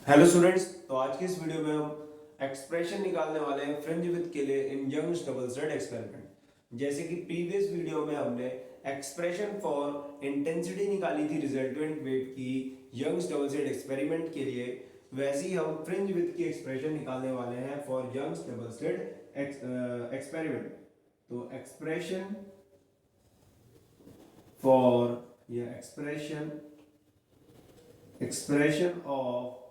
Hello students. तो आज की इस वीडियो में हम एक्सप्रेशन निकालने वाले हैं फ्रिंज विड्थ के लिए in Young's double slit experiment. जैसे कि प्रीवियस वीडियो में हमने एक्सप्रेशन फॉर इंटेंसिटी निकाली थी रिजल्टेंट वेट की यंग्स डबल स्लिट एक्सपेरिमेंट के लिए, वैसे ही हम फ्रिंज विड्थ की एक्सप्रेशन निकालने वाले हैं for Young's double slit experiment. तो एक्सप्रेशन फॉर या expression of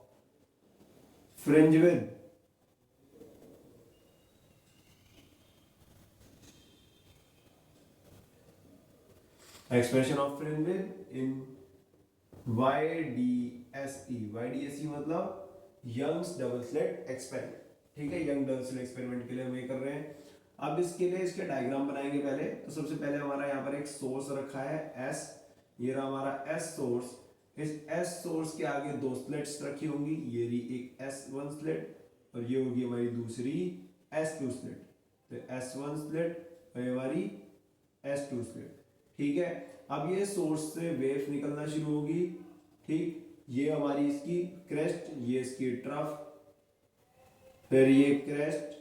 fringe width expression of fringe width in YDSE मतलब यंग्स डबल स्लिट एक्सपेरिमेंट। ठीक है, यंग डबल स्लिट एक्सपेरिमेंट के लिए हम ये कर रहे हैं। अब इसके लिए इसके डायग्राम बनाएंगे पहले। तो सबसे पहले हमारा यहाँ पर एक सोर्स रखा है S, ये रहा हमारा S सोर्स। इस S सोर्स के आगे दो स्लिट्स रखी होंगी, ये रही एक S1 स्लिट और ये होगी हमारी दूसरी S2 स्लिट। तो S1 स्लिट और ये हमारी S2 स्लिट। ठीक है, अब ये सोर्स से वेव निकलना शुरू होगी। ठीक, ये हमारी इसकी क्रेस्ट, ये इसकी ट्रफ, फिर ये क्रेस्ट,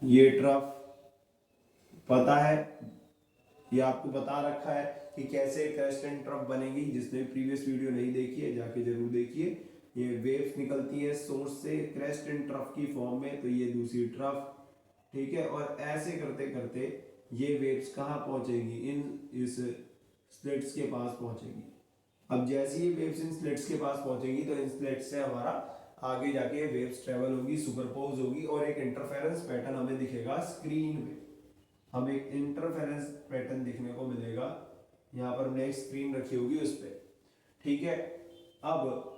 ये ट्रफ। पता है, ये आपको बता रखा है कि कैसे क्रेस्ट एंड ट्रफ बनेगी। जिसने प्रीवियस वीडियो नहीं देखी है जाके जरूर देखिए। ये वेव्स निकलती है सोर्स से क्रेस्ट एंड ट्रफ की फॉर्म में, तो ये दूसरी ट्रफ। ठीक है, और ऐसे करते करते ये वेव्स कहाँ पहुंचेगी, इस स्लिट्स के पास पहुंचेगी। अब जैसे ही वेव्स इन स्लिट्स के पास पहुंचेगी तो इन स्लिट्स से हमारा आगे जाके वेव्स ट्रेवल होगी, सुपरपोज होगी और एक इंटरफेरेंस पैटर्न हमें दिखेगा स्क्रीन पे। हमें एक इंटरफेरेंस पैटर्न दिखने को मिलेगा। यहाँ पर हमने एक स्क्रीन रखी होगी उस पर। ठीक है, अब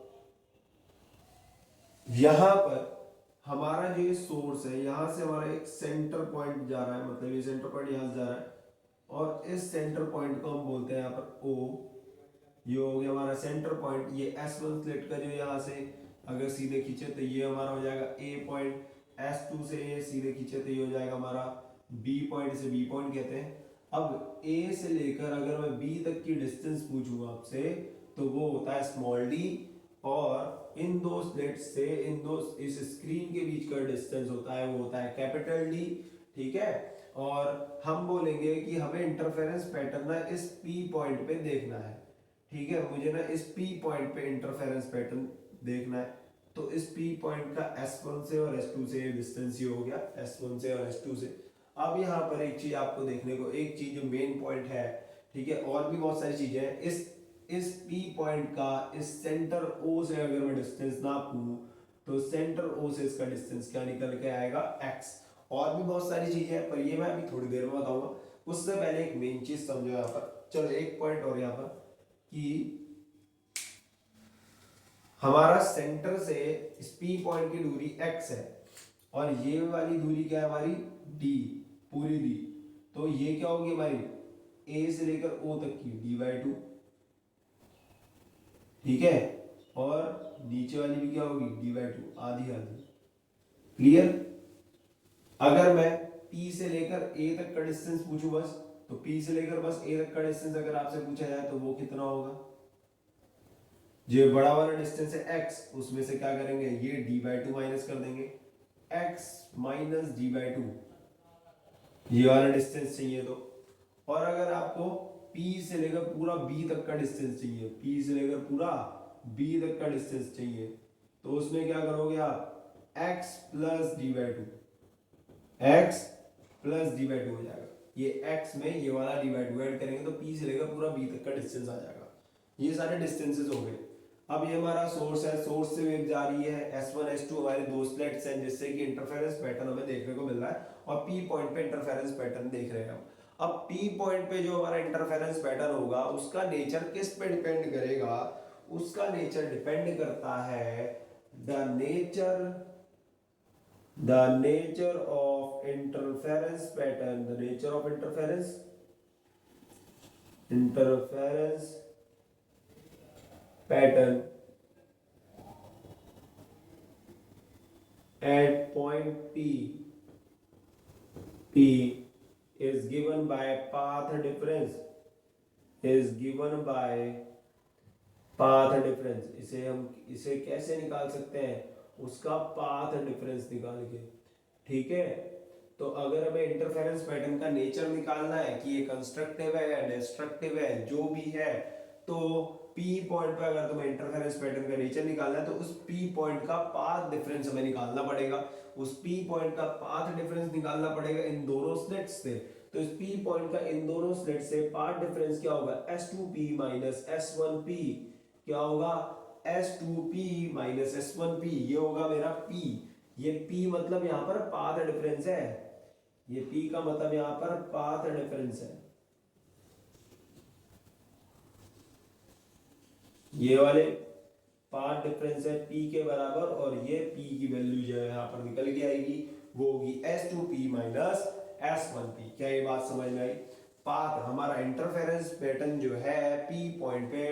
यहां पर हमारा जो ये सोर्स है, यहां से हमारा एक सेंटर पॉइंट जा रहा है, मतलब ये सेंटर पॉइंट यहां से जा रहा है और इस सेंटर पॉइंट को हम बोलते हैं यहाँ पर O। ये हो गया हमारा सेंटर पॉइंट। ये S1 स्लिट का जो यहाँ से अगर सीधे खींचे तो ये हमारा हो जाएगा A पॉइंट। S2 से ये सीधे खींचे तो ये हो जाएगा हमारा B पॉइंट, से B पॉइंट कहते हैं। अब A से लेकर अगर मैं B तक की डिस्टेंस पूछूं आपसे तो वो होता है स्मॉल d, और इन दो स्लिट्स से इन दो इस स्क्रीन के बीच का डिस्टेंस होता है वो होता है कैपिटल D। ठीक है, और हम बोलेंगे कि हमें इंटरफेरेंस पैटर्न ना इस P पॉइंट पे देखना है। ठीक है, मुझे ना इस P पॉइंट पे इंटरफेरेंस पैटर्न देखना है। तो इस P पॉइंट का S1 से और S2 से डिस्टेंस ये हो गया, S1 से और S2 से। अब यहाँ पर एक चीज आपको देखने को, एक चीज जो मेन पॉइंट है, ठीक है, और भी बहुत सारी चीजें हैं। इस P पॉइंट का इस सेंटर O से अगर मैं डिस्टेंस नापूं तो सेंटर O से इसका डिस्टेंस क्या निकल के आएगा, X। और भी बहुत सारी चीजें हैं पर ये मैं अभी थोड़ी देर में बताऊंगा। उससे पहले एक मेन चीज समझो यहाँ पर। चलो एक पॉइंट और यहाँ पर कि हमारा सेंटर से इस P पॉइंट की दूरी x है और ये वाली दूरी क्या है हमारी d, पूरी d। तो ये क्या होगी हमारी A से लेकर O तक की d/2। ठीक है, और नीचे वाली भी क्या होगी d/2, आधी आधी। क्लियर। अगर मैं P से लेकर A तक का डिस्टेंस पूछूं बस, तो P से लेकर बस A तक का डिस्टेंस अगर आपसे पूछा जाए तो वो कितना होगा। जो बड़ा वाला डिस्टेंस है x, उसमें से क्या करेंगे, ये d/2 माइनस कर देंगे। x माइनस d/2 ये वाला डिस्टेंस चाहिए तो। और अगर आपको P से लेकर पूरा B तक का डिस्टेंस चाहिए, P से लेकर पूरा B तक का डिस्टेंस चाहिए, तो उसमें क्या करोगे आप, x plus d/2, x plus d/2 हो जाएगा। ये x में ये वाला d/2 ऐड करेंगे तो P से लेकर पूरा B तक का डिस्टेंस आ जाएगा। ये सारे डिस्टेंसेस हो गए। अब ये हमारा सोर्स है, सोर्स से वेव जा रही है, S1 S2 हमारे दो स्लिट्स हैं जिससे कि इंटरफेरेंस पैटर्न हमें देखने को मिल रहा है और P पॉइंट पे इंटरफेरेंस पैटर्न देख रहे हैं हम। अब P पॉइंट पे जो हमारा इंटरफेरेंस पैटर्न होगा उसका नेचर किस पे डिपेंड करेगा, उसका नेचर डिपेंड करता है the nature of interference pattern, the nature of interference pattern at point P. P is given by path difference, is given by path difference, इसे कैसे निकाल सकते हैं, उसका पाथ डिफरेंस निकाल के। ठीक है, तो अगर हमें इंटरफेरेंस पैटर्न का नेचर निकालना है कि ये कंस्ट्रक्टिव है या डिस्ट्रक्टिव है, जो भी है, तो P पॉइंट पे अगर तुम्हें इंटरफेरेंस पैटर्न का नेचर निकालना है तो उस P पॉइंट का पाथ डिफरेंस हमें निकालना पड़ेगा। उस P पॉइंट का पाथ डिफरेंस निकालना पड़ेगा इन दोनों स्लिट्स से। तो इस P पॉइंट का इन दोनों स्लिट से पाथ डिफरेंस क्या होगा, S2P माइनस S1P। क्या होगा, S2P माइनस S1P, ये होगा मेरा P। ये P मतलब यहाँ पर पाथ डिफरेंस है, ये P का मतलब यहाँ पर पाथ डिफरेंस है। ये वाले पाथ डिफरेंस है P के बराबर, और ये P की वैल्यू जो है यहाँ पर निकल के आएगी, वो होगी S2P माइनस S1P। क्या ये बात समझ में आई? पाथ, हमारा इंटरफेरेंस पैटर्न जो है P पॉइंट पे,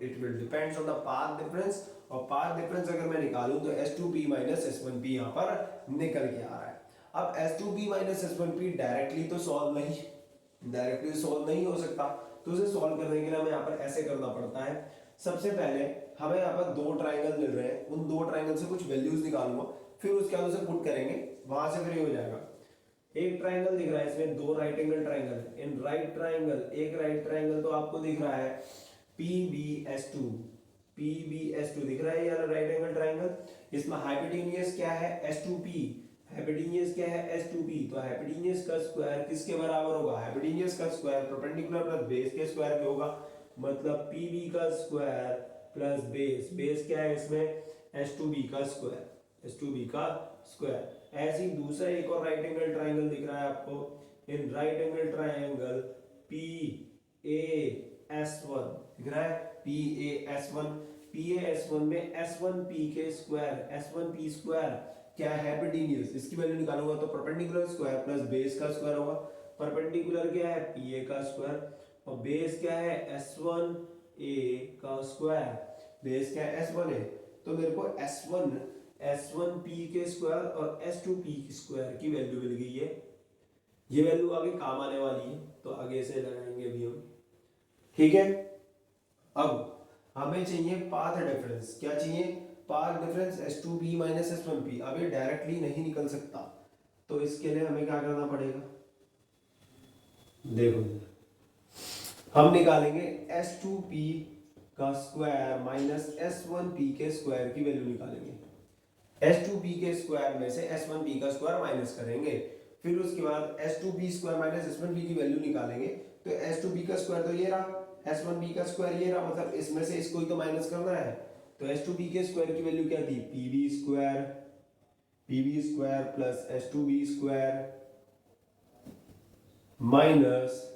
it will depends on the path difference, और पाथ डिफरेंस अगर मैं निकालूं तो S2P माइनस S1P यहाँ पर निकल के आ रहा है। अब S2P माइनस S1P डायरेक्टली तो सॉल्व नहीं हो सकता, तो उसे सॉल्व करने के लिए हमें यहाँ पर ऐसे करना पड़ता है। सबसे पहले हमें यहाँ पर दो ट्राइंगल मिल रहे हैं, उन दो ट्राइंगल से कुछ वैल्यूज निकालूंगा, फिर उसके बाद उसे पुट करेंगे, वहां से फिर हो जाएगा। एक ट्राइंगल दिख रहा है, इसमें दो right angle triangle. In right triangle, एक राइट ट्राइंगल तो आपको दिख रहा है PBS2, PBS2 दिख रहा है यार, राइट एंगल ट्राइंगल। इसमें हाइपोटेन्यूज क्या है, S2P। हाइपोटेन्यूज क्या है, S2P। तो हाइपोटेन्यूज का स्क्वायर किसके बराबर होगा, हाइपोटेन्यूज का स्क्वायर परपेंडिकुलर प्लस बेस के स्क्वायर पे होगा, मतलब PB का स्क्वायर प्लस बेस क्या है इसमें, S2B का स्क्वायर, S2B का स्क्वायर। ऐसे ही दूसरा एक और राइट एंगल ट्राइंगल दिख रहा है आपको। In right angle triangle PAS1 दिख रहा है, PAS1। PAS1 में S1P के स्क्वायर, S1P स्क्वायर क्या है, हाइपोटेन्यूज, इसकी वैल्यू निकालूंगा तो परपेंडिकुलर स्क्वायर प्लस बेस का स्क्वायर होगा। परपेंडिकुलर क्या है, PA का स्क्वायर, और बेस क्या है, S1A का स्क्वायर। बेस क्या है, S1A। तो मेरे को S1P के स्क्वायर और S2P की स्क्वायर की वैल्यू मिल गई है। ये वैल्यू आगे काम आने वाली है, तो आगे से लगाएंगे अभी हम। ठीक है, अब हमें चाहिए पाथ डिफरेंस। क्या चाहिए, path difference S2P minus S1P। अब ये डायरेक्टली नहीं निकल सकता, तो इसके लिए हमें क्या करना पड़ेगा, देखो हम निकालेंगे S2P का स्क्वायर माइनस S1P के स्क्वायर की वैल्यू निकालेंगे। S2P के स्क्वायर में से S1P का स्क्वायर माइनस करेंगे, फिर उसके बाद S2P स्क्वायर माइनस S1P की वैल्यू निकालेंगे। तो S2P का स्क्वायर तो ये रहा, S1P का स्क्वायर ये रहा, मतलब इसमें से इसको ही तो माइनस करना है। तो S2P के स्क्वायर की वैल्यू क्या थी, PB square plus S2B square minus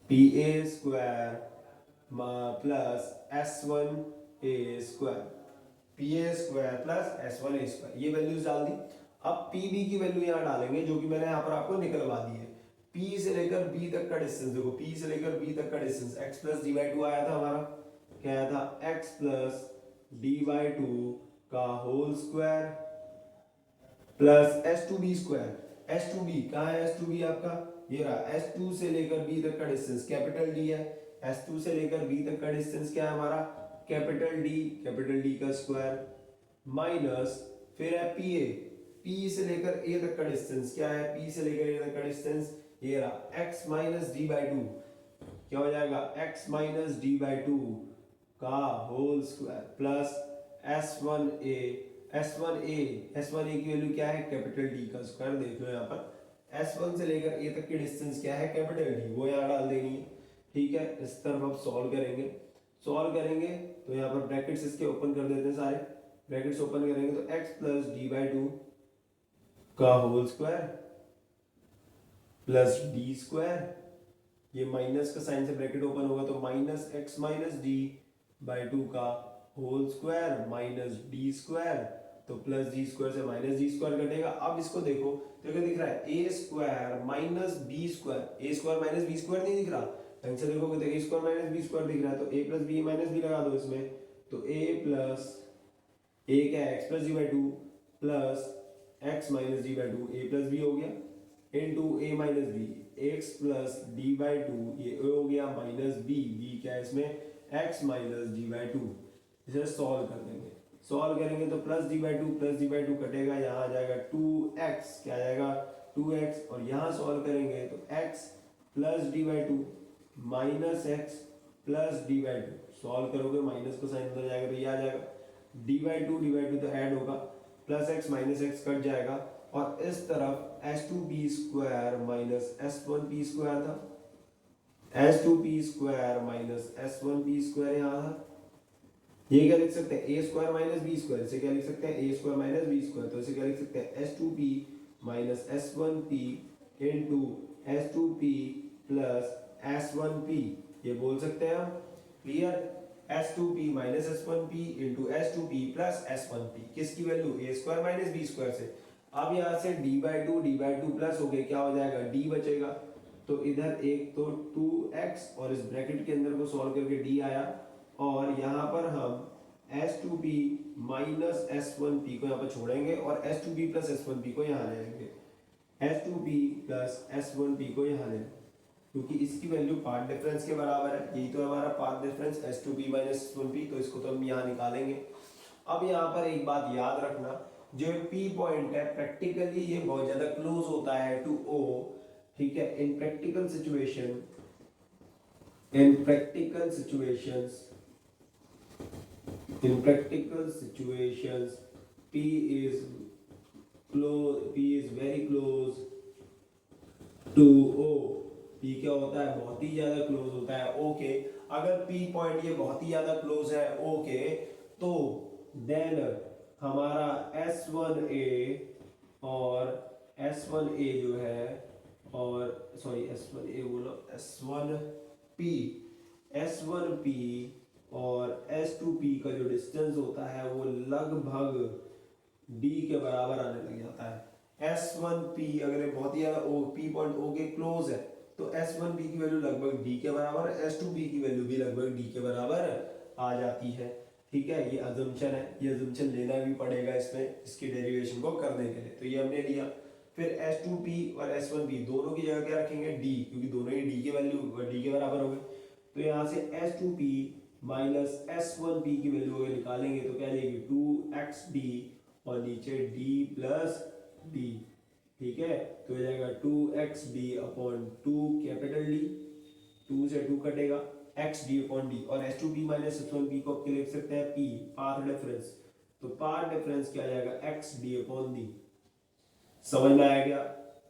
PA square plus S1A square, PA square plus S1A square, ये वैल्यूज डाल दी। अब PB की वैल्यू यहाँ डालेंगे, जो कि मैंने यहाँ पर आपको निकलवा दी है। P से लेकर B तक का डिस्टेंस देखो, P से लेकर B तक का distance x plus D by two आया था हमारा, क्या आया था, x plus D by two का whole square plus S2B square. S2B कहाँ है, S2B आपका ये रहा, S2 से लेकर B तक का डिस्टेंस कैपिटल D है, S2 से लेकर B तक का डिस्टेंस क्या है हमारा, कैपिटल D का स्क्वायर माइनस फिर है P से लेकर A तक का डिस्टेंस क्या है, P से लेकर A तक का डिस्टेंस ये रहा, x minus D by to. क्या हो जाएगा, x minus D by two का होल स्क्वायर प्लस S1A की वैल्यू क्या है, कैपिटल D का स्क्वायर। देख लो यहाँ पर S1 से लेकर A तक की डिस्टेंस क्या है, कैपिटल D, वो यहाँ डाल देनी है। ठीक है, इस तरफ हम सॉल्व करेंगे तो यहाँ पर ब्रैकेट्स इसके ओपन कर देते हैं, सारे ब्रैकेट्स ओपन करेंगे तो x plus D by two का whole square plus D square, ये माइनस का साइन से ब्रैकेट ओपन होगा तो minus x minus D by two का whole square minus D square, तो प्लस डी स्क्वायर से माइनस डी स्क्वायर कटेगा। अब इसको देखो तो क्या दिख रहा है, A square minus B square, A square minus B square नहीं दिख रहा, ढंग से देखोगे देखिए स्क्वायर माइनस बी स्क्वायर दिख रहा है, तो A plus B minus B लगा दो इसमें, तो ए प्लस ए क्या है, X plus D by two plus X minus D by two, A plus B हो गया into A minus B, X plus D by two, ये हो गया माइनस बी, बी क्या है इसमें, x minus D by to. इसे solve कर देंगे, सॉल्व करेंगे तो प्लस डी बाई टू कटेगा, यहाँ आ जाएगा 2x, क्या आ जाएगा 2x, और यहाँ सॉल्व करेंगे तो x plus D by two minus X plus D by two, solve करोगे माइनस को साइन हो जाएगा तो ये आ जाएगा डी बाई टू तो ऐड होगा, plus X minus X cut जाएगा, और इस तरफ S two P square minus S one P square था, S two P square minus S one P square यहाँ था। ये क्या लिख सकते हैं A square minus B square, इसे क्या लिख सकते हैं A square minus B square, तो इसे क्या लिख सकते हैं S two P minus S one P into S two P plus S one P, ये बोल सकते हैं हम। Clear, S two P minus S one P into S two P plus S one P, किसकी value A square minus B square से। अब यहाँ से डी बाई टू प्लस हो गए, क्या हो जाएगा डी बचेगा, तो इधर एक तो 2x और इस ब्रैकेट के अंदर को सॉल्व करके d आया, और यहाँ पर हम s2p माइनस s1p को यहाँ पर छोड़ेंगे और s2p प्लस s1p को यहाँ ले लेंगे, s2p प्लस s1p को यहाँ ले लेंगे, क्योंकि इसकी वैल्यू पार्ट डिफरेंस के बराबर है, यही तो हमारा path difference s2p minus s1p, तो इसको तो हम यहाँ निकालेंगे। अब यहाँ पर एक बात याद रखना, जो p पॉइंट है प्रैक्टिकली ये बहुत ज्यादा क्लोज होता है टू o, ठीक है। इन practical situations p is very close to o, p क्या होता है बहुत ही ज्यादा क्लोज होता है o के। अगर p पॉइंट ये बहुत ही ज्यादा क्लोज है o के, तो देन हमारा s1a और s1a जो है, और सॉरी s1a बोलो s1p और s2p का जो डिस्टेंस होता है वो लगभग d के बराबर आने लग जाता है। s1p अगर ये बहुत ही ज्यादा p पॉइंट o के क्लोज है तो s1p की वैल्यू लगभग d के बराबर है, s2p की वैल्यू भी लगभग d के बराबर आ जाती है, ठीक है। ये अजम्पशन है, ये अजम्पशन लेना भी पड़ेगा इसमें, इसकी डेरिवेशन को करने के लिए, तो ये हमने लिया। फिर S2p और S1p दोनों की जगह क्या रखेंगे d, क्योंकि दोनों ही d के वैल्यू d के बराबर हो गए, तो यहाँ से S2p माइनस S1p की वैल्यू अगर निकालेंगे तो क्या जाएगी 2xd और नीचे d प्लस d, ठीक है। तो हो जाएगा 2xd अपॉन 2 कैपिटल D, 2 से 2 कटेगा, xd अपॉन d, और S2p माइनस S1p को आपके लिख सकते हैं p पाथ डिफरेंस, तो पाथ डिफरेंस क्या आ जाएगा xd अपॉन d। समझ में आया क्या?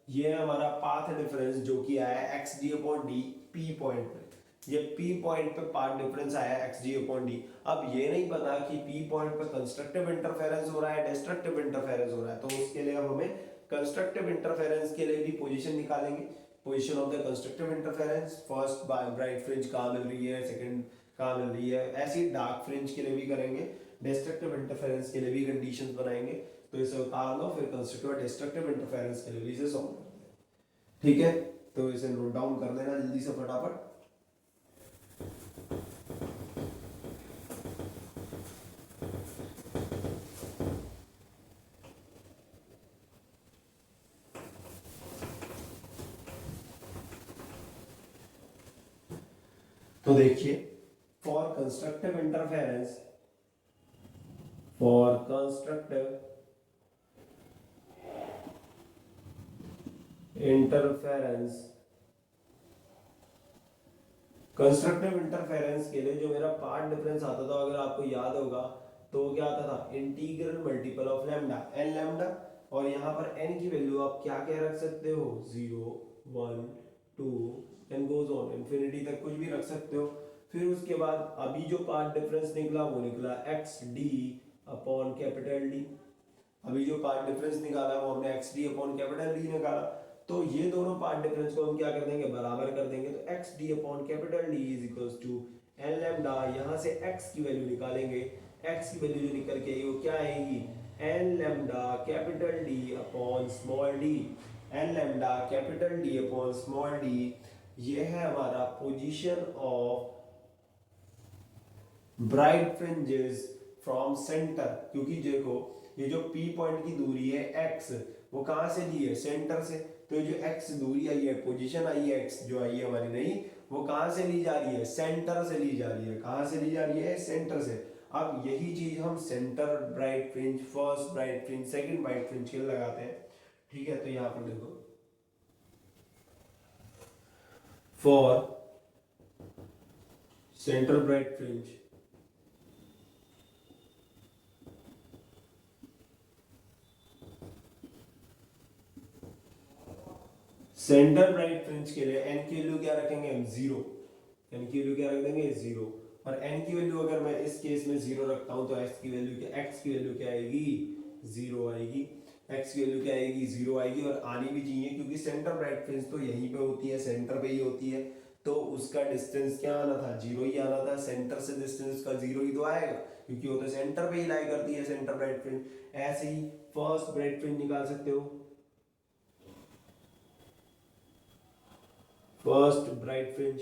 ये है हमारा पाथ डिफरेंस जो कि आया है xd upon d p point पे, ये p पॉइंट पे पाथ डिफरेंस आया है xd अपॉन d। अब ये नहीं पता कि p पॉइंट पे कंस्ट्रक्टिव इंटरफेरेंस हो रहा है डिस्ट्रक्टिव इंटरफेरेंस हो रहा है, तो उसके लिए अब हमें कंस्ट्रक्टिव इंटरफेरेंस के लिए भी पोजीशन निकालेंगे, position of the constructive interference, first bright fringe कहाँ मिल रही है, सेकंड कहाँ मिल रही है, ऐसे डार्क फ्रिंज के लिए भी करेंगे, डिस्ट्रक्टिव इंटरफेरेंस के लिए भी कंडीशंस बनाएंगे, तो इसे उतार लो, फिर कंस्ट्रक्टिव और डिस्ट्रक्टिव इंटरफेरेंस के लिए भी इसे सॉल्व कर दें, ठीक है। तो इसे नोट डाउन कर लेना जल्दी से फटाफट। तो देखिए, for constructive interference, for constructive interference, constructive interference के लिए जो मेरा पार्ट डिफरेंस आता था, अगर आपको याद होगा तो क्या आता था, integral multiple of lambda N lambda, और यहाँ पर n की वैल्यू आप क्या क्या रख सकते हो, 0 1 2 एंड गोज ऑन इंफिनिटी तक कुछ भी रख सकते हो। फिर उसके बाद अभी जो पार्ट डिफरेंस निकला वो निकला xd अपॉन कैपिटल D, अभी जो पार्ट डिफरेंस निकाला वो हमने xd अपॉन कैपिटल D निकाला, तो ये दोनों पार्ट डिफरेंस को हम क्या कर देंगे, बराबर कर देंगे, तो xd upon capital D is equals to n lambda, यहाँ से x की वैल्यू निकालेंगे, x की वैल्यू जो निकल के आई वो क्या आएगी, n lambda capital D upon small d, n lambda capital D upon small d, ये है हमारा position of bright fringes from centre, क्योंकि देखो ये जो p पॉइंट की दूरी है x, वो कहां से ली है, सेंटर से, तो जो x दूरी आई है, पोजीशन आई है x जो आई है हमारी, नहीं वो कहाँ से ली जा रही है, सेंटर से ली जा रही है। कहाँ से ली जा रही है, सेंटर से। अब यही चीज हम centre bright fringe, first bright fringe, second bright fringe के लिए लगाते हैं। ठीक है, तो यहाँ पर देखो, for centre bright fringe centre bright fringe के लिए एन की वैल्यू क्या रखेंगे हम, जीरो। एन की वैल्यू क्या रख देंगे, जीरो। और एन की वैल्यू अगर मैं इस केस में जीरो रखता हूं तो एक्स की वैल्यू क्या आएगी, जीरो आएगी। एक्स की वैल्यू क्या आएगी, जीरो आएगी। और आनी भी चाहिए क्योंकि सेंटर ब्राइट फ्रिंज तो यहीं पे होती है, सेंटर पे ही होती है, तो उसका डिस्टेंस क्या आना था, जीरो ही आना था। सेंटर से डिस्टेंस का जीरो ही तो आएगा क्योंकि वो तो सेंटर पे ही लाई करती है सेंटर ब्राइट फ्रिंज। ऐसे ही फर्स्ट ब्राइट फ्रिंज निकाल सकते हो, फर्स्ट ब्राइट फ्रिंज।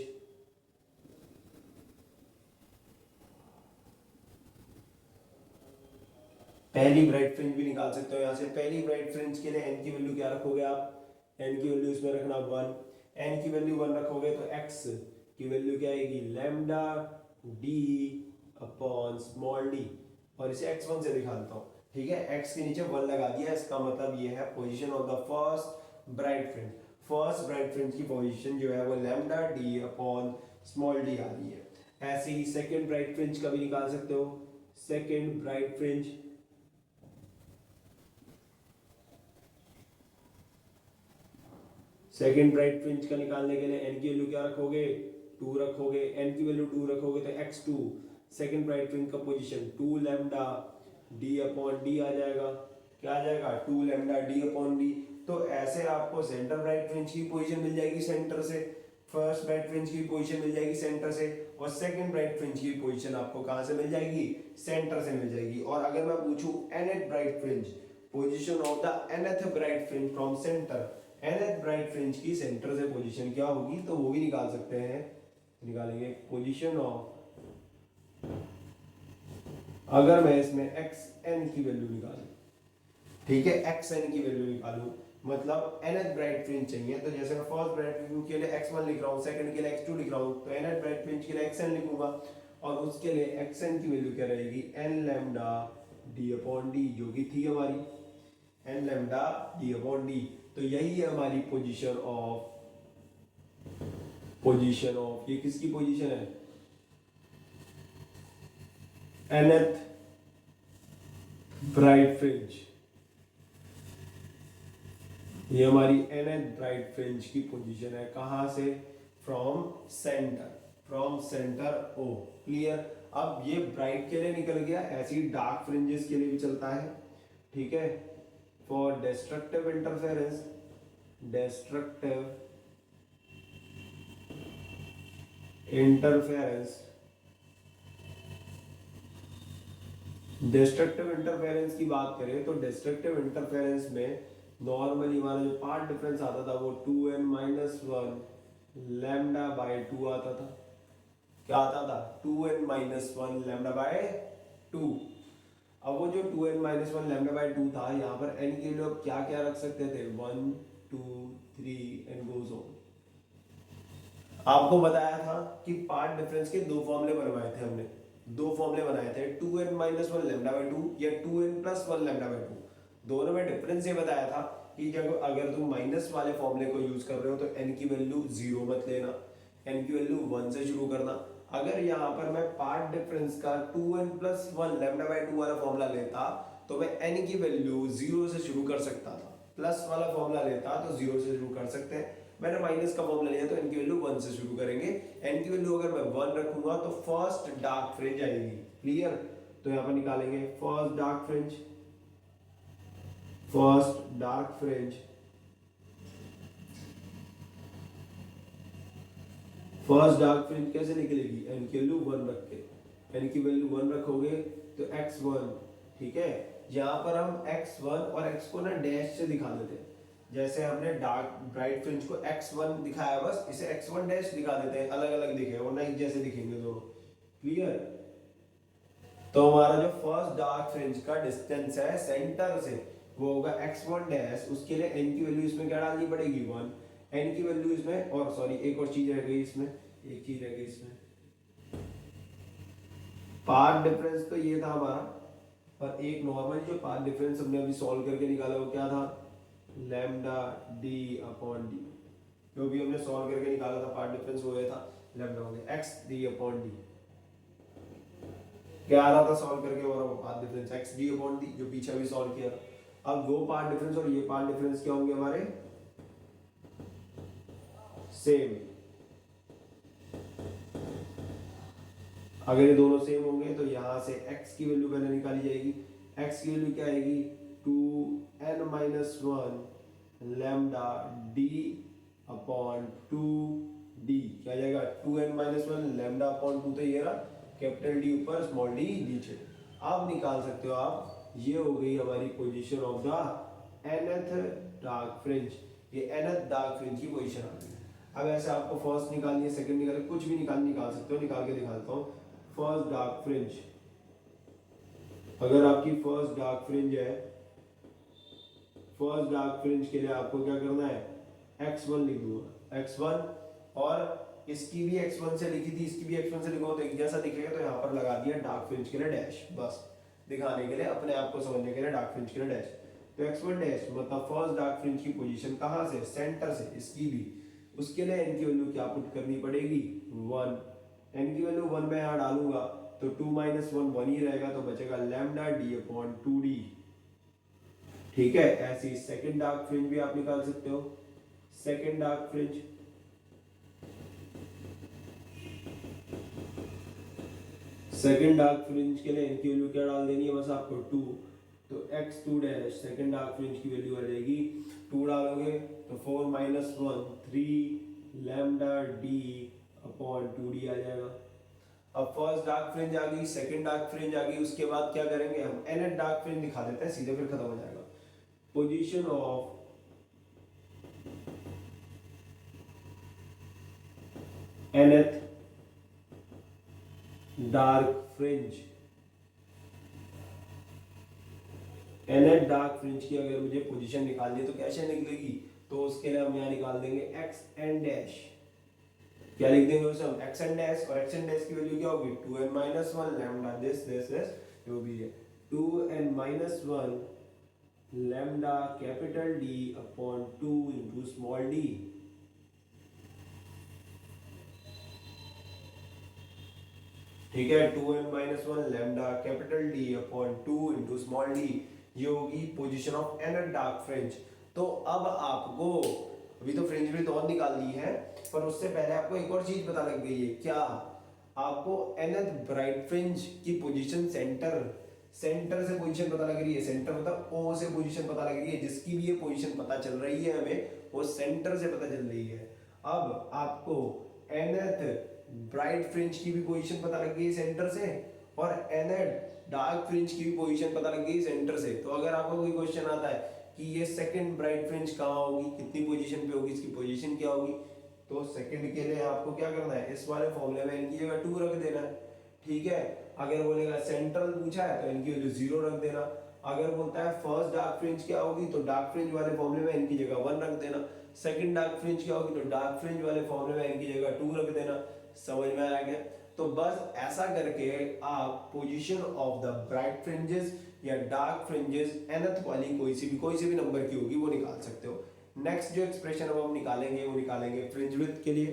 पहली ब्राइट फ्रिंज भी निकाल सकते हो यहाँ से। पहली ब्राइट फ्रिंज के लिए एन की वैल्यू क्या रखोगे आप, एन की वैल्यू इसमें रखना 1। एन की वैल्यू 1 रखोगे तो एक्स की वैल्यू क्या आएगी, lambda D upon small D. और इसे x1 से दिखा देता हूँ। ठीक है, x के नीचे 1 लगा दिया, इसका मतलब ये है position of the first bright fringe. First bright fringe की पोजीशन जो है वो lambda D upon small D आ रही है। ऐसे ही सेकंड ब्राइट फ्रिंज का भी निकाल सकते हो। Second bright fringe, second bright fringe का निकालने के लिए एन की वैल्यू क्या रखोगे, 2 रखोगे। एन की वैल्यू 2 रखोगे तो x2 सेकंड ब्राइट फ्रिंज का position 2 lambda D upon D आ जाएगा। क्या आ जाएगा, 2 लैम्डा डी अपॉन डी। तो ऐसे आपको सेंटर ब्राइट फ्रिंज की पोजीशन मिल जाएगी सेंटर से, फर्स्ट ब्राइट फ्रिंज की पोजीशन मिल जाएगी सेंटर से, और सेकंड ब्राइट फ्रिंज की पोजीशन आपको कहां से मिल जाएगी, सेंटर से मिल जाएगी। और अगर मैं पूछूं nth bright fringe, position of the nth bright fringe from centre, nth bright fringe की सेंटर से पोजीशन क्या होगी, तो वो भी निकाल सकते हैं। निकालेंगे पोजीशन ऑफ, अगर मैं इसमें xn की वैल्यू निकालूं, ठीक है, xn की वैल्यू निकालूं, मतलब nth ब्राइट फ्रिंज चाहिए, तो जैसे मैं फर्स्ट ब्राइट फ्रिंज के लिए x1 लिख रहा हूं, सेकंड के लिए x2 लिख रहा हूं, तो nth ब्राइट फ्रिंज के लिए xn लिखूंगा। और उसके लिए xn की वैल्यू क्या रहेगी, n lambda d upon d, जो कि थी हमारी n lambda d upon d। तो यही है हमारी पोजीशन ऑफ ये किसकी पोजीशन है, nth ब्राइट फ्रिंज। ये हमारी nth ब्राइट फ्रिंज की पोजीशन है, कहां से, फ्रॉम सेंटर ओ। क्लियर। अब ये ब्राइट के लिए निकल गया, ऐसी डार्क फ्रिंजेस के लिए भी चलता है। ठीक है, for destructive interference, destructive interference, destructive interference की बात करें तो डिस्ट्रक्टिव इंटरफेरेंस में नॉर्मली हमारा जो पार्ट डिफरेंस आता था वो 2n-1 लैम्डा बाय 2 आता था। क्या आता था, 2n-1 लैम्डा बाय 2। अब वो जो 2n-1 लैम्डा बाय 2 था, यहाँ पर n के लिए क्या क्या रख सकते थे, 1 2 3 एंड गोज ऑन। आपको बताया था कि पार्ट डिफरेंस के दो फॉर्मूले बनवाए थे हमने, दो फॉर्मूले बनाए थे, 2n-1 लैम्डा बाय 2 या 2n+1 लैम्डा बाय 2। दोनों में डिफरेंस ये बताया था कि जब अगर तुम माइनस वाले फॉर्मूले को यूज कर रहे हो तो n की वैल्यू 0 मत लेना, n की वैल्यू 1 से शुरू करना। अगर यहाँ पर मैं पार्ट डिफरेंस का 2n+1 लैम्डा बाय 2 वाला फॉर्मूला लेता तो मैं n की वैल्यू 0 से शुरू कर सकता था, प्लस वाला फॉर्मूला लेता तो 0 से शुरू कर सकते हैं। मैंने माइनस का फॉर्मूला लिया तो n की वैल्यू 1 से शुरू करेंगे। n की वैल्यू अगर मैं 1 रखूंगा तो फर्स्ट डार्क फ्रिंज आएगी। क्लियर। तो यहाँ पर निकालेंगे first dark fringe, first dark fringe, first dark fringe कैसे निकलेगी, n की वैल्यू 1 रख के, n की वैल्यू 1 रखोगे तो x1। ठीक है, यहाँ पर हम x1 और x को ना डैश से दिखा देते हैं, जैसे हमने डार्क ब्राइट फ्रिंज को x1 दिखाया, बस इसे x1 डैश दिखा देते हैं, अलग अलग दिखे वरना एक जैसे दिखेंगे दोनों। क्लियर। तो हमारा जो फर्स्ट डार्क फ्रिंज का डिस्टेंस है सेंटर से वो होगा x1 डैश, उसके लिए n की वैल्यू इसमें क्या डालनी पड़ेगी, 1। n की वैल्यू इसमें, और सॉरी एक और चीज रह गई इसमें, एक ही रह गई इसमें। पाथ डिफरेंस तो ये था हमारा, पर एक नॉर्मल जो पाथ डिफरेंस हमने अभी सॉल्व करके निकाला वो क्या था, लैम्डा डी अपॉन डी। जो भी हमने सॉल्व करके निकाला था पाथ डिफरेंस वो ये था लैम्डा हो गया एक्स डी अपॉन डी। क्या आ रहा था सॉल्व करके हमारा वो path difference x D upon D, जो पीछे भी सॉल्व किया था। अब वो पाथ डिफरेंस और ये पाथ डिफरेंस क्या होंगे हमारे, सेम। अगर ये दोनों सेम होंगे तो यहाँ से x की वैल्यू पहले निकाली जाएगी। x की वैल्यू क्या आएगी, 2n-1 lambda d upon 2d। क्या आ जाएगा, 2n-1 लैम्डा अपॉन 2, तो ये रहा कैपिटल D ऊपर स्मॉल d नीचे। अब निकाल सकते हो आप, ये हो गई हमारी position of the nth dark fringe. ये nth डार्क फ्रिंज की पोजीशन आ गई। अब ऐसे आपको फर्स्ट निकालनी है, सेकंड निकालनी है, कुछ भी निकाल सकते हो। निकाल के दिखाता हूँ। फर्स्ट डार्क फ्रिंज, अगर आपकी फर्स्ट डार्क फ्रिंज है, फर्स्ट डार्क फ्रिंज के लिए आपको क्या करना है, x1 लिख दूंगा, x1, और इसकी भी x1 से लिखी थी, इसकी भी x1 से लिखो तो एक जैसा दिखेगा, तो यहाँ पर लगा दिया डार्क फ्रिंज के लिए डैश, बस दिखाने के लिए, अपने आप को समझने के लिए डार्क फ्रिंज के लिए डैश। तो x1 डैश मतलब फर्स्ट डार्क फ्रिंज की पोजीशन कहाँ से, सेंटर से, इसकी भी। उसके लिए n की वैल्यू क्या पुट करनी पड़ेगी, 1। n की वैल्यू 1 में यहाँ डालूंगा तो 2 - 1 1 ही रहेगा, तो बचेगा लैम्डा d अपॉन 2d। ठीक है, ऐसे ही सेकंड डार्क फ्रिंज भी आप निकाल सकते हो। Second dark fringe, second dark fringe के लिए n की वैल्यू क्या डाल देनी है, बस आपको 2। तो x2 dash second dark fringe की वैल्यू आ जाएगी 2, डालोगे तो 4 - 1 3 लैम्डा d अपॉन 2d आ जाएगा। अब फर्स्ट डार्क फ्रिंज आ गई, सेकंड डार्क फ्रिंज आ गई, उसके बाद क्या करेंगे हम, nth डार्क फ्रिंज दिखा देते हैं सीधे, फिर खत्म हो जाएगा। Position of nth dark fringe, nth dark fringe की अगर मुझे पोजीशन निकालनी है तो कैसे निकलेगी, तो उसके लिए हम यहाँ निकाल देंगे xn डैश। क्या लिख देंगे उसे हम, xn डैश, और xn डैश की वैल्यू क्या होगी, 2n - 1 लैम्डा दिस जो भी है, 2n - 1 lambda capital D upon 2 into small d। ठीक है, 2n - 1 lambda capital D upon 2 into small d, ये होगी position of nth dark fringe. तो अब आपको अभी तो फ्रिंज विड्थ और निकाल ली है, पर उससे पहले आपको एक और चीज पता लग गई है, क्या, आपको nth ब्राइट फ्रिंज की पोजीशन सेंटर, सेंटर से पोजीशन पता लग रही है। सेंटर मतलब O से पोजीशन पता लग रही है, जिसकी भी ये पोजीशन पता चल रही है हमें, वो सेंटर से पता चल रही है। अब आपको nth ब्राइट फ्रिंज की भी पोजीशन पता लग गई सेंटर से, और nth डार्क फ्रिंज की भी पोजीशन पता लग गई सेंटर से। तो अगर आपको कोई क्वेश्चन आता है कि ये सेकंड ब्राइट फ्रिंज कहाँ होगी, कितनी पोजीशन पे होगी, इसकी पोजीशन क्या होगी, तो सेकंड के लिए आपको क्या करना है, इस वाले फॉर्मूले में इनकी जगह 2 रख देना है। ठीक है, अगर बोलेगा सेंट्रल पूछा है तो इनकी वैल्यू 0 रख देना। अगर बोलता है फर्स्ट डार्क फ्रिंज क्या होगी, तो डार्क फ्रिंज वाले फॉर्मूले में इनकी जगह 1 रख देना। सेकंड डार्क फ्रिंज क्या होगी, तो डार्क फ्रिंज वाले फॉर्मूले में इनकी जगह 2 रख देना। समझ में आ गया। तो बस ऐसा करके आप position of the bright fringes या डार्क फ्रिंजेस nth वाली कोई सी भी नंबर की होगी वो निकाल सकते हो। नेक्स्ट जो एक्सप्रेशन अब हम निकालेंगे वो निकालेंगे फ्रिंज विड्थ के लिए।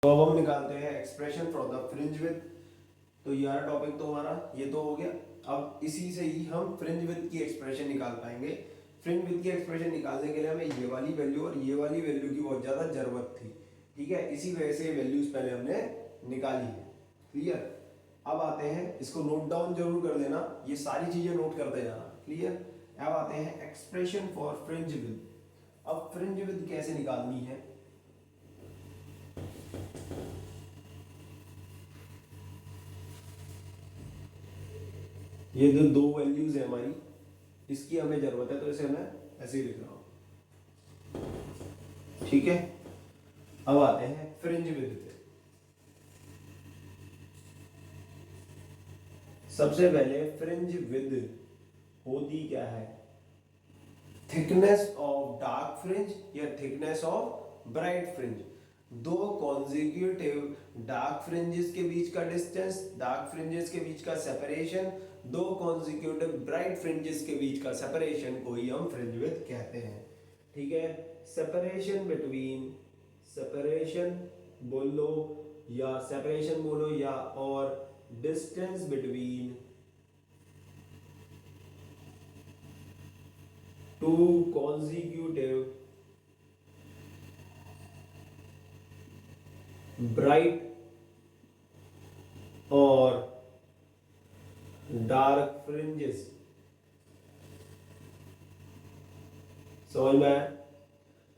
तो अब हम निकालते हैं expression for the fringe width. तो यार टॉपिक तो हमारा ये तो हो गया। अब इसी से ही हम फ्रिंज विड्थ की एक्सप्रेशन निकाल पाएंगे। फ्रिंज विड्थ की एक्सप्रेशन निकालने के लिए हमें ये वाली वैल्यू और ये वाली वैल्यू की बहुत ज्यादा जरूरत थी। ठीक है, इसी वजह से वैल्यूज पहले हमने निकाली है। क्लियर। अब आते हैं, इसको नोट डाउन जरूर कर लेना, ये सारी चीजें नोट करते जाना। क्लियर। अब आते हैं एक्सप्रेशन फॉर फ्रिंज विड्थ। अब फ्रिंज विड्थ कैसे निकालनी है, ये जो दो वैल्यूज है हमारी, इसकी हमें जरूरत है, तो इसे मैं ऐसे ही लिख रहा हूं। ठीक है, अब आते हैं फ्रिंज विड्थ पे। सबसे पहले फ्रिंज विड्थ होती क्या है, थिकनेस ऑफ डार्क फ्रिंज या थिकनेस ऑफ ब्राइट फ्रिंज। दो कॉन्जिक्यूटिव डार्क फ्रिंजेस के बीच का डिस्टेंस, डार्क फ्रिंजेस के बीच का सेपरेशन, दो कॉन्जिक्यूटिव ब्राइट फ्रिंजेस के बीच का सेपरेशन को ही हम फ्रिंज विड्थ कहते हैं। ठीक है, सेपरेशन बिटवीन, सेपरेशन बोलो या सेपरेशन बोलो या और distance between two consecutive bright और डार्क फ्रिंजेस। समझ में आया?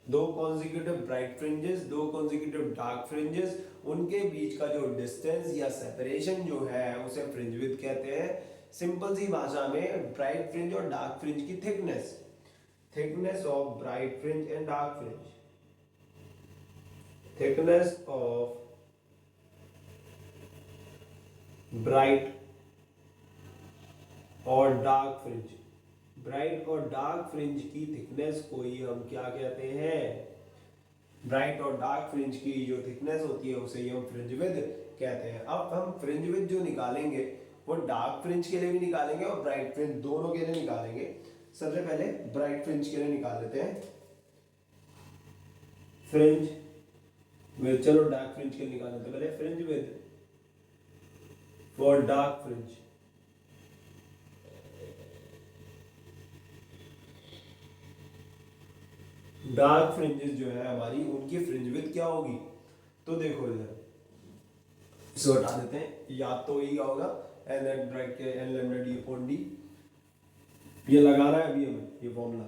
दो कॉन्जिक्यूटिव ब्राइट फ्रिंजेस, दो कॉन्जिक्यूटिव डार्क फ्रिंजेस, उनके बीच का जो डिस्टेंस या सेपरेशन जो है उसे फ्रिंज विड्थ कहते हैं। सिंपल सी भाषा में ब्राइट फ्रिंज और डार्क फ्रिंज की thickness, thickness of bright fringe and dark fringe, thickness of bright और डार्क फ्रिंज, ब्राइट और डार्क फ्रिंज की थिकनेस को ही हम क्या कहते हैं? ब्राइट और डार्क फ्रिंज की जो थिकनेस होती है उसे ही हम फ्रिंज विड्थ कहते हैं। अब हम फ्रिंज विड्थ जो निकालेंगे वो डार्क फ्रिंज के लिए भी निकालेंगे और ब्राइट फ्रिंज, दोनों के लिए निकालेंगे। सबसे पहले ब्राइट फ्रिंज के लिए निकाल लेते हैं फ्रिंज विड्थ। चलो डार्क फ्रिंज के लिए निकाल लेते हैं पहले fringe width for dark fringe. Dark fringes जो है हमारी, उनकी फ्रिंज विड्थ क्या होगी? तो देखो इधर इसे हटा देते हैं, या तो ये क्या होगा एन एट ब्रैकेट के N lambda D upon D, ये लगाना है अभी हमें ये फॉर्मूला।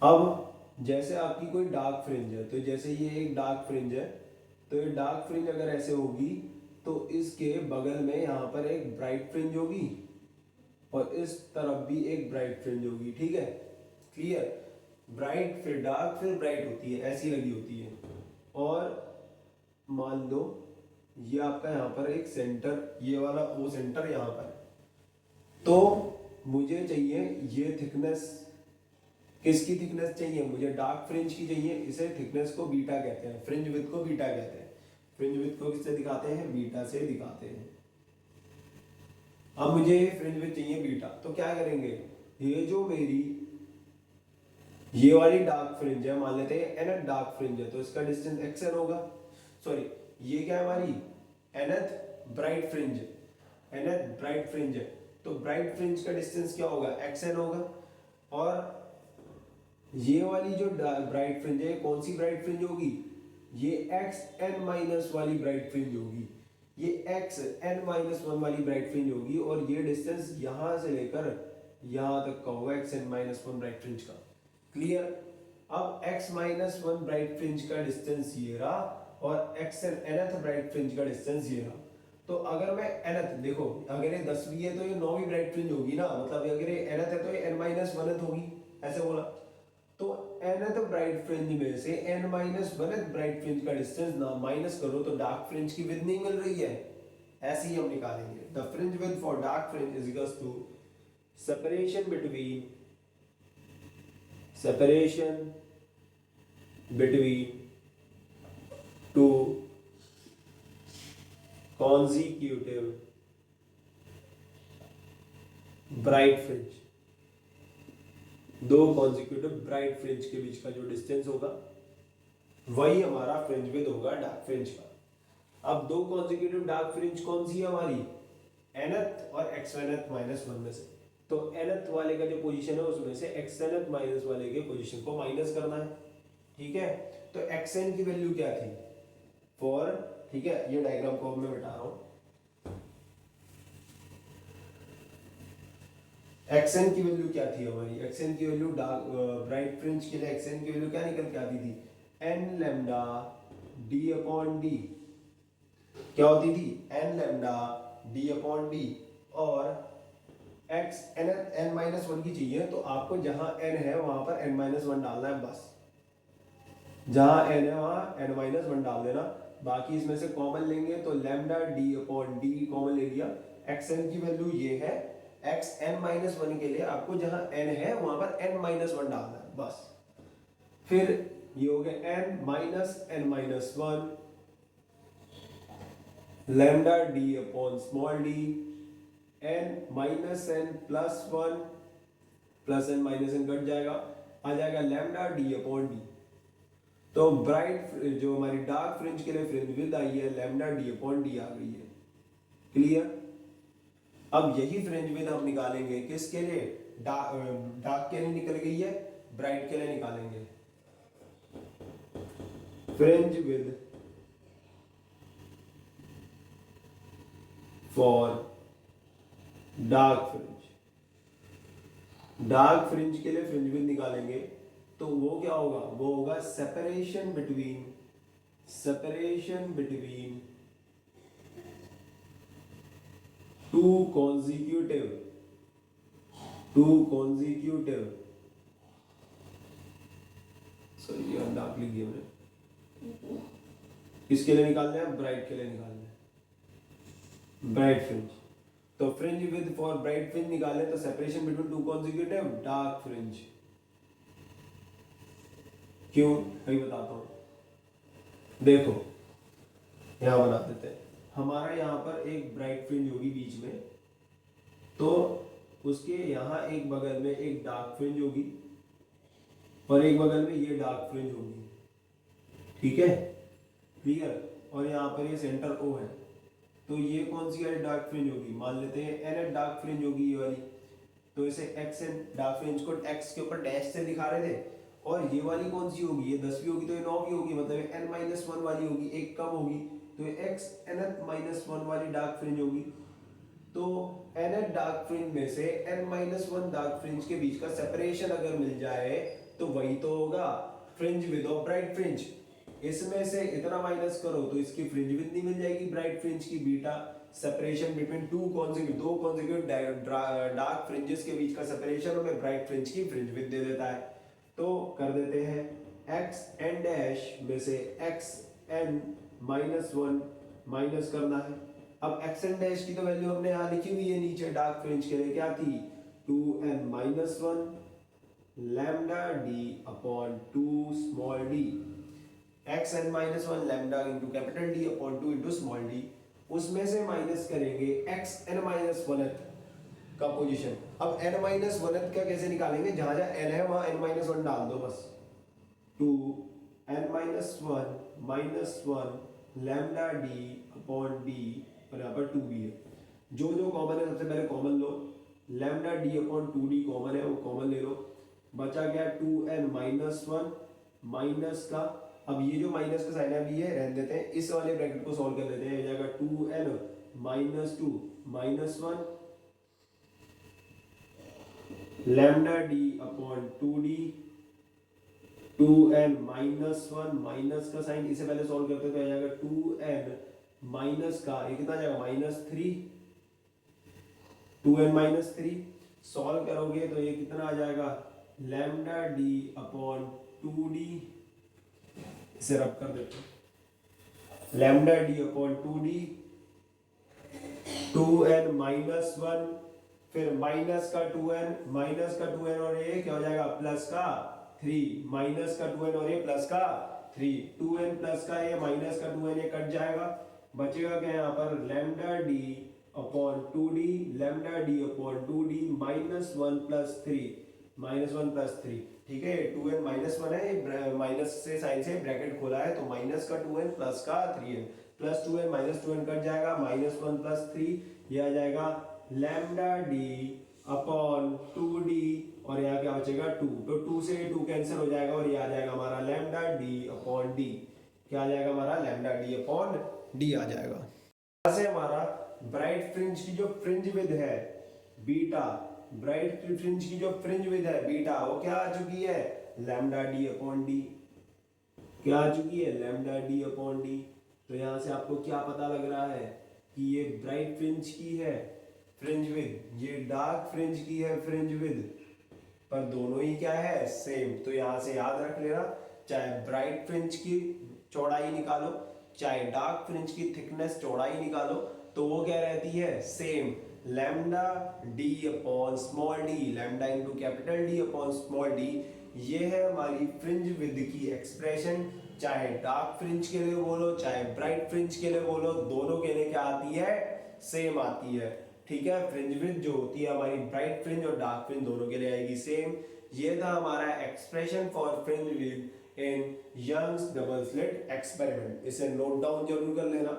अब जैसे आपकी कोई डार्क फ्रिंज है, तो जैसे ये एक डार्क फ्रिंज है, तो ये डार्क फ्रिंज अगर ऐसे होगी तो इसके बगल में यहाँ पर एक ब्राइट फ्रिंज होगी और इस तरफ भी एक ब्राइट फ्रिंज होगी। ठीक है, क्लियर? ब्राइट फिर डार्क फिर ब्राइट होती है, ऐसी लगी होती है। और मान लो ये आपका यहाँ पर एक सेंटर, ये वाला वो सेंटर यहाँ पर, तो मुझे चाहिए ये थिकनेस, किसकी थिकनेस चाहिए? मुझे डार्क फ्रिंज की चाहिए। इसे थिकनेस को बीटा कहते हैं, फ्रिंज विड्थ को बीटा कहते हैं। फ्रिंज विड्थ को किससे दिखाते हैं? बीटा से दिखाते हैं। अब मुझे फ्रिंज विड्थ चाहिए बीटा, तो क्या करेंगे? ये जो मेरी ये वाली डार्क फ्रिंज है, मान लेते हैं एनथ डार्क फ्रिंज है, तो इसका डिस्टेंस xn होगा। सॉरी, ये क्या है हमारी? Nth bright fringe, nth bright fringe है, तो ब्राइट फ्रिंज का डिस्टेंस क्या होगा? xn होगा। और ये वाली जो ब्राइट फ्रिंज है, कौन सी ब्राइट फ्रिंज होगी? ये xn माइनस वाली ब्राइट फ्रिंज होगी, ये xn माइनस 1 वाली ब्राइट फ्रिंज होगी। और ये डिस्टेंस यहां से लेकर यहां तक का होगा xn माइनस 1 ब्राइट फ्रिंज का। क्लियर? अब x माइनस 1 ब्राइट फ्रिंज का डिस्टेंस ये रहा और xn nth ब्राइट फ्रिंज का डिस्टेंस ये रहा। तो अगर मैं nth, देखो अगर ये 10वीं है तो ये 9वीं ब्राइट फ्रिंज होगी ना, मतलब अगर ये nth है तो ये n माइनस 1th होगी, ऐसे बोला। तो nth ब्राइट फ्रिंज में से n minus 1th bright fringe का डिस्टेंस ना माइनस करो तो डार्क फ्रिंज की विड्थ नहीं मिल रही है, ऐसे ही हम निकालेंगे। The fringe width for dark fringe is equals to separation between two consecutive bright fringe, दो कॉन्जिक्यूटिव ब्राइट फ्रिंज के बीच का जो डिस्टेंस होगा वही हमारा फ्रिंज विड्थ होगा डार्क फ्रिंज का। अब दो कॉन्जिक्यूटिव डार्क फ्रिंज कौन सी है हमारी? nth और xnth माइनस 1 में से। तो nth वाले का जो पोजीशन है उसमें से xnth माइनस वाले के पोजीशन को माइनस करना है। ठीक है, तो xn की वैल्यू क्या थी? 4। ठीक है, ये डायग्राम को अब मैं मिटा रहा हूं। xn की वैल्यू क्या थी हमारी? xn की वैल्यू ब्राइट फ्रिंज के लिए xn की वैल्यू क्या निकल के आती थी? n lambda d upon d। क्या होती थी? n lambda d upon d। और x n माइनस 1 की चाहिए तो आपको जहां n है वहां पर n माइनस 1 डालना है, बस जहां n है वहां n माइनस 1 डाल देना। बाकी इसमें से कॉमन लेंगे तो lambda d upon d common ले लिया। xn की वैल्यू ये है, x n माइनस 1 के लिए आपको जहां n है वहां पर n माइनस 1 डालना है, बस। फिर ये हो गया n-n-1 lambda d upon small d, n-n+1 plus n minus n cut जाएगा, आ जाएगा लैम्डा d अपॉन d। तो ब्राइट जो हमारी डार्क फ्रिंज के लिए फ्रिंज विड्थ आई है लैम्डा d अपॉन d आ गई है। क्लियर? अब यही फ्रिंज विड्थ हम निकालेंगे किसके लिए? डार्क के लिए निकल गई है, ब्राइट के लिए निकालेंगे। Fringe width for dark fringe, dark fringe के लिए फ्रिंज विड्थ निकालेंगे तो वो क्या होगा? वो होगा separation between two consecutive sorry ये डार्क लिख दिया मैंने। किसके लिए निकालना है? ब्राइट के लिए निकालना है, ब्राइट फ्रिंज। तो fringe with for bright fringe निकालें तो separation between two consecutive dark fringe. क्यों? अभी बताता हूं। देखो यहां बना देते हैं, हमारा यहां पर एक ब्राइट फ्रिंज होगी बीच में, तो उसके यहां एक बगल में एक डार्क फ्रिंज होगी और एक बगल में ये डार्क फ्रिंज होगी। ठीक है, क्लियर? और यहाँ पर ये सेंटर O है, तो ये कौन सी वाली डार्क फ्रिंज होगी? मान लेते हैं एन डार्क फ्रिंज होगी ये वाली, तो इसे एक्स एन डार्क फ्रिंज को एक्स के ऊपर डैश से दिखा रहे थे। और ये वाली कौन सी होगी? ये 10वीं होगी तो ये 9वीं होगी, मतलब n-1 वाली होगी, एक कम होगी, तो ये एक्स n-1 वाली डार्क फ्रिंज होगी। तो n डार्क फ्रिंज में से n-1 डार्क फ्रिंज के बीच का सेपरेशन अगर मिल जाए तो वही तो होगा fringe with of bright fringe. इसमें से इतना माइनस करो तो इसकी फ्रिंज विड्थ नहीं मिल जाएगी ब्राइट फ्रिंज की, बीटा। सेपरेशन बिटवीन दो कॉन्जिक्यूटिव डार्क फ्रिंजेस के बीच का सेपरेशन हमें ब्राइट फ्रिंज की फ्रिंज विड्थ दे देता है। तो कर देते हैं x n डैश में से x n-1 माइनस करना है। अब x n डैश की तो वैल्यू हमने यहाँ लिखी हुई है नीचे, डार्क फ्रिंज के लिए क्या थी? 2n-1 lambda d upon 2 small d, X N minus one lambda into capital D upon 2 into small D. उसमें से माइनस करेंगे एक्स एन माइनस वन का पोजीशन। अब n माइनस वन का कैसे निकालेंगे? जहां जहां n है वहां n माइनस वन डाल दो बस। 2 n-1 lambda D upon D और यहाँ पर 2b है। जो जो कॉमन है सबसे पहले कॉमन लो, lambda D upon 2d common है, वो कॉमन ले लो। बचा गया 2n-1 माइनस का, अब ये जो माइनस का साइन है अभी ये रहने देते हैं, इस वाले ब्रैकेट को सॉल्व कर लेते हैं। हो जाएगा 2n-2 -1 lambda D upon 2d, 2n-1 minus का साइन इसे पहले सॉल्व करते हैं तो आ जाएगा 2n माइनस का ये कितना आ जाएगा -3, 2n-3 सॉल्व करोगे तो ये कितना आ जाएगा लैम्डा डी अपॉन 2d। इसे रब कर देते हैं, lambda D upon 2d, 2n-1 फिर माइनस का 2n और ये क्या हो जाएगा प्लस का 3, माइनस का 2n और ये प्लस का 3, 2n प्लस का ये माइनस का 2n ये कट जाएगा, बचेगा क्या यहाँ पर lambda D upon 2d, lambda D upon 2d -1 + 3 ठीक है। 2n -1 है, माइनस से साइन से ब्रैकेट खोला है तो माइनस का 2n प्लस का 3n, plus 2n minus 2n cut जाएगा, -1 + 3 ये आ जाएगा लैम्डा डी अपॉन 2d और यहाँ क्या बचेगा 2, तो 2 से 2 कैंसिल हो जाएगा और ये आ जाएगा हमारा लैम्डा डी अपॉन डी। क्या आ जाएगा हमारा लैम्डा डी अपॉन डी आ जाएगा। यहाँ से हमारा ब्राइट फ्रिंज की जो फ्रिंज विड्थ है बीटा, ब्राइट फ्रिंज की जो फ्रिंज विड्थ है बीटा वो क्या आ चुकी है लैम्डा डी अपॉन डी। क्या आ चुकी है लैम्डा डी अपॉन डी। तो यहाँ से आपको क्या पता लग रहा है कि ये ब्राइट फ्रिंज की है फ्रिंज विड्थ, ये डार्क फ्रिंज की है फ्रिंज विड्थ, पर दोनों ही क्या है सेम। तो यहाँ से याद रख लेना, चाहे ब्राइट फ्रिंज की चौड़ाई निकालो चाहे डार्क फ्रिंज की थिकनेस चौड़ाई निकालो तो वो क्या रहती है same, lambda D upon small D, lambda into capital D upon small D. ये है हमारी फ्रिंज विद की एक्सप्रेशन। चाहे डार्क फ्रिंज के लिए बोलो चाहे ब्राइट फ्रिंज के लिए बोलो, दोनों के लिए क्या आती है, सेम आती है। ठीक है, फ्रिंज विद जो होती है हमारी ब्राइट फ्रिंज और डार्क फ्रिंज दोनों के लिए आएगी सेम। ये था हमारा expression for fringe width in Young's double slit experiment. इसे नोट डाउन जरूर कर लेना।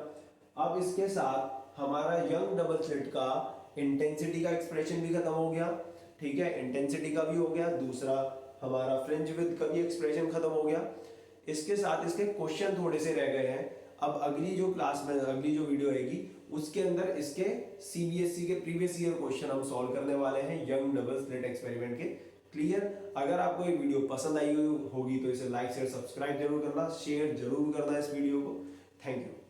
अब इसके साथ हमारा यंग डबल स्लिट का इंटेंसिटी का एक्सप्रेशन भी खत्म हो गया। ठीक है, इंटेंसिटी का भी हो गया, दूसरा हमारा फ्रिंज विद का भी एक्सप्रेशन खत्म हो गया। इसके साथ इसके क्वेश्चन थोड़े से रह गए हैं। अब अगली जो क्लास में अगली जो वीडियो आएगी उसके अंदर इसके सीबीएसई के प्रीवियस ईयर क्वेश्चन हम सॉल्व करने वाले हैं यंग डबल स्लिट एक्सपेरिमेंट के। क्लियर? अगर आपको ये वीडियो पसंद आई होगी तो इसे लाइक शेयर सब्सक्राइब जरूर करना, शेयर जरूर करना इस वीडियो को। Thank you.